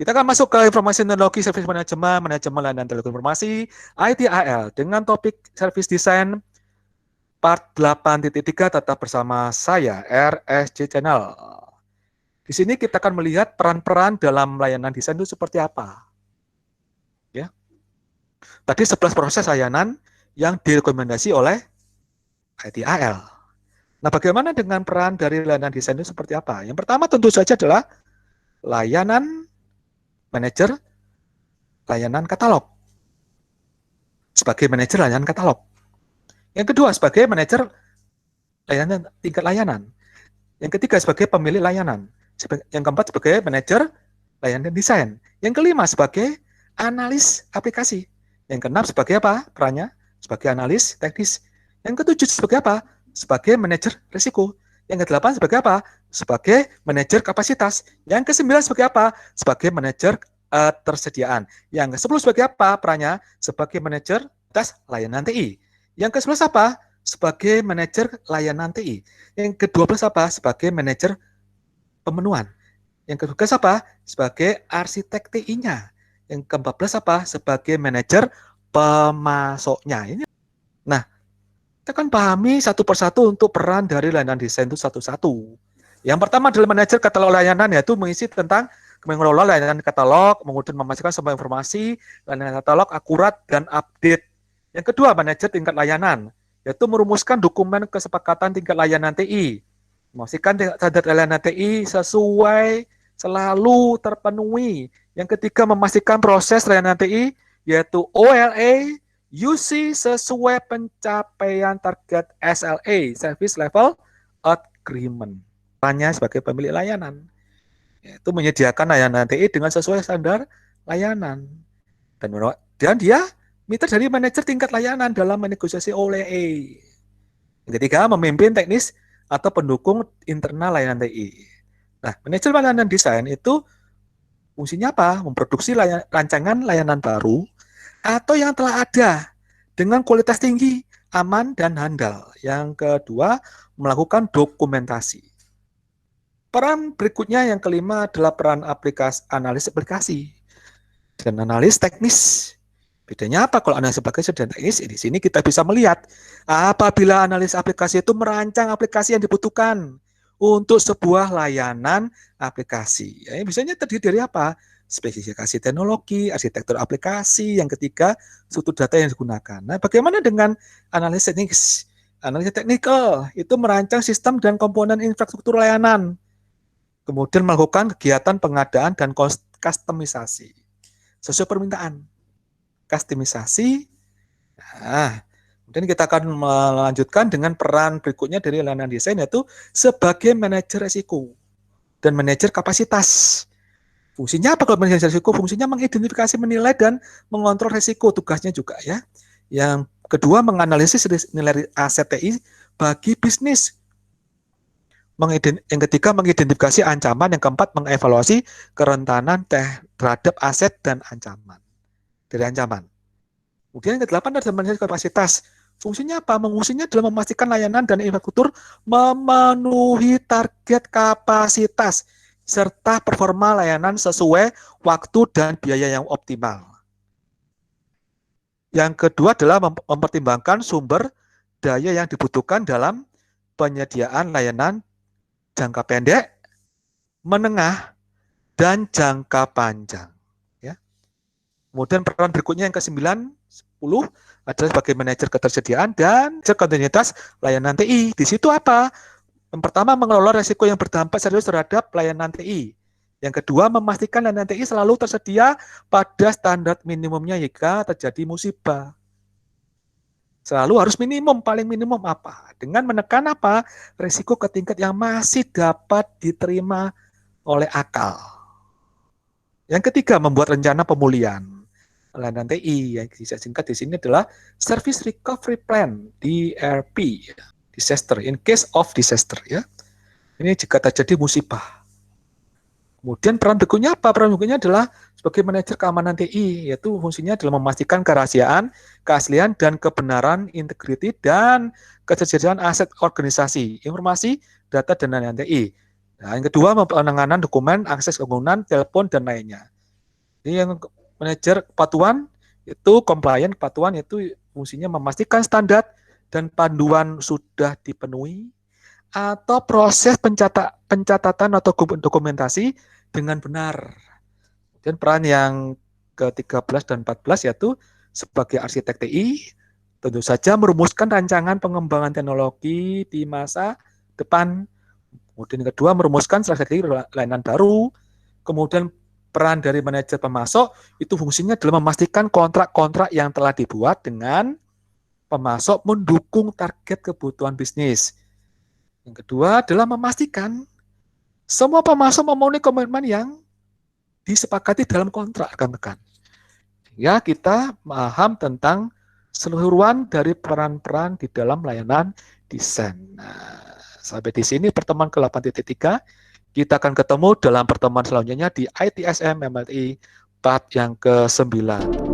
Kita akan masuk ke informasi teknologi service manajemen, manajemen layanan telekomunikasi informasi, ITIL, dengan topik service design part 8.3 tetap bersama saya, RSJ Channel. Di sini kita akan melihat peran-peran dalam layanan desain itu seperti apa. Ya. Tadi 11 proses layanan yang direkomendasi oleh ITIL. Nah, bagaimana dengan peran dari layanan desain itu seperti apa? Yang pertama tentu saja adalah layanan manajer layanan katalog. Sebagai manajer layanan katalog. Yang kedua, sebagai manajer layanan tingkat layanan. Yang ketiga, sebagai pemilik layanan. Yang keempat, sebagai manajer layanan desain. Yang kelima, sebagai analis aplikasi. Yang keenam, sebagai apa perannya? Sebagai analis teknis. Yang ketujuh, sebagai apa? Sebagai manajer risiko. Yang kedelapan, sebagai apa? Sebagai manajer kapasitas. Yang kesembilan, sebagai apa? Sebagai manajer tersediaan. Yang ke-10 sebagai apa perannya? Sebagai manajer tas layanan TI. Yang ke-11 apa? Sebagai manajer layanan TI. Yang ke-12 apa? Sebagai manajer pemenuhan. Yang ke-13 apa? Sebagai arsitek TI-nya. Yang ke-14 apa? Sebagai manajer pemasoknya. Nah, kita kan pahami satu persatu untuk peran dari layanan desain itu satu-satu. Yang pertama adalah manajer katalog layanan, yaitu mengisi tentang mengelola layanan katalog, kemudian memastikan semua informasi layanan katalog akurat dan update. Yang kedua, manajer tingkat layanan, yaitu merumuskan dokumen kesepakatan tingkat layanan TI, memastikan standar layanan TI sesuai selalu terpenuhi. Yang ketiga, memastikan proses layanan TI, yaitu OLA, UC sesuai pencapaian target SLA, Service Level Agreement. Perannya sebagai pemilik layanan, yaitu menyediakan layanan TI dengan sesuai standar layanan. Dan dia mitra dari manajer tingkat layanan dalam menegosiasi OLA. Yang ketiga, memimpin teknis atau pendukung internal layanan TI. Nah, manajer layanan desain itu fungsinya apa? Memproduksi rancangan layanan baru atau yang telah ada dengan kualitas tinggi, aman, dan handal. Yang kedua, melakukan dokumentasi. Peran berikutnya yang kelima adalah peran analis aplikasi dan analis teknis. Bedanya apa kalau analis aplikasi dan teknis? Di sini kita bisa melihat apabila analis aplikasi itu merancang aplikasi yang dibutuhkan untuk sebuah layanan aplikasi. Ya, biasanya terdiri dari apa? Spesifikasi teknologi, arsitektur aplikasi, yang ketiga struktur data yang digunakan. Nah, bagaimana dengan analis teknis? Analis teknikal itu merancang sistem dan komponen infrastruktur layanan. Kemudian melakukan kegiatan pengadaan dan kustomisasi sesuai permintaan. Kustomisasi. Nah, kemudian kita akan melanjutkan dengan peran berikutnya dari layanan desain, yaitu sebagai manajer risiko dan manajer kapasitas. Fungsinya apa kalau manajer risiko? Fungsinya mengidentifikasi, menilai, dan mengontrol risiko. Tugasnya juga ya. Yang kedua, menganalisis nilai aset TI bagi bisnis. Yang ketiga, mengidentifikasi ancaman. Yang keempat, mengevaluasi kerentanan terhadap aset dan ancaman. Dari ancaman. Kemudian yang kedelapan adalah manajer kapasitas. Fungsinya apa? Fungsinya adalah memastikan layanan dan infrastruktur memenuhi target kapasitas serta performa layanan sesuai waktu dan biaya yang optimal. Yang kedua adalah mempertimbangkan sumber daya yang dibutuhkan dalam penyediaan layanan jangka pendek, menengah, dan jangka panjang. Ya. Kemudian peran berikutnya yang ke-9, 10 adalah sebagai manajer ketersediaan dan kontinuitas layanan TI. Di situ apa? Yang pertama, mengelola risiko yang berdampak serius terhadap layanan TI. Yang kedua, memastikan layanan TI selalu tersedia pada standar minimumnya jika terjadi musibah. Selalu harus minimum, paling minimum apa? Dengan menekan apa? Risiko ke tingkat yang masih dapat diterima oleh akal. Yang ketiga, membuat rencana pemulihan layanan TI. Yang disingkat di sini adalah Service Recovery Plan, DRP, disaster, in case of disaster. Ya. Ini jika terjadi musibah. Kemudian peran berikutnya apa? Peran berikutnya adalah sebagai manajer keamanan TI, yaitu fungsinya adalah memastikan kerahasiaan, keaslian, dan kebenaran, integriti, dan ketersediaan aset organisasi, informasi, data, dan layanan TI. Nah, yang kedua, penanganan dokumen, akses penggunaan, telepon, dan lainnya. Ini yang manajer kepatuhan itu compliant, kepatuhan itu fungsinya memastikan standar dan panduan sudah dipenuhi atau proses pencatatan atau dokumentasi dengan benar. Dan peran yang ke-13 dan 14 yaitu sebagai arsitek TI, tentu saja merumuskan rancangan pengembangan teknologi di masa depan. Kemudian yang kedua, merumuskan strategi layanan baru. Kemudian peran dari manajer pemasok itu fungsinya adalah memastikan kontrak-kontrak yang telah dibuat dengan pemasok mendukung target kebutuhan bisnis. Yang kedua adalah memastikan semua pemasok memenuhi komitmen yang disepakati dalam kontrak rekan-rekan. Ya, kita paham tentang seluruhan dari peran-peran di dalam layanan desain. Nah, sampai di sini pertemuan ke-8.3. Kita akan ketemu dalam pertemuan selanjutnya di ITSM MLI part yang ke-9.